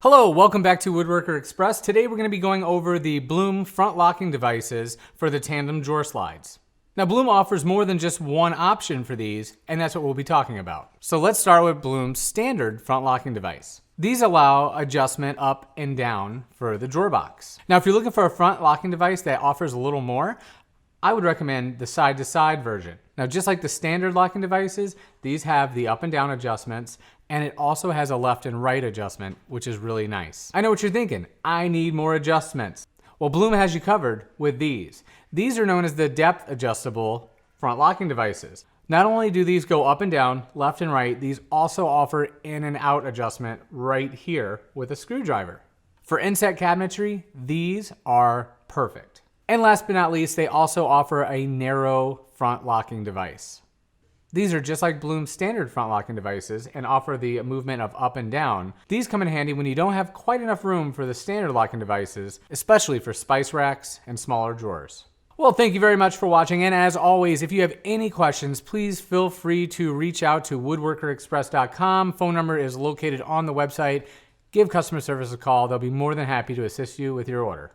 Hello, welcome back to Woodworker Express. Today we're going to be going over the Blum front locking devices for the tandem drawer slides. Now Blum offers more than just one option for these, and that's what we'll be talking about. So let's start with Blum's standard front locking device. These allow adjustment up and down for the drawer box. Now if you're looking for a front locking device that offers a little more, I would recommend the side-to-side version. Now, just like the standard locking devices, these have the up and down adjustments, and it also has a left and right adjustment, which is really nice. I know what you're thinking, I need more adjustments. Well, Blum has you covered with these. These are known as the depth adjustable front locking devices. Not only do these go up and down, left and right, these also offer in and out adjustment right here with a screwdriver. For inset cabinetry, these are perfect. And last but not least, they also offer a narrow front locking device. These are just like Blum's standard front locking devices and offer the movement of up and down. These come in handy when you don't have quite enough room for the standard locking devices, especially for spice racks and smaller drawers. Well, thank you very much for watching, and as always, if you have any questions, please feel free to reach out to woodworkerexpress.com. Phone number is located on the website. Give customer service a call. They'll be more than happy to assist you with your order.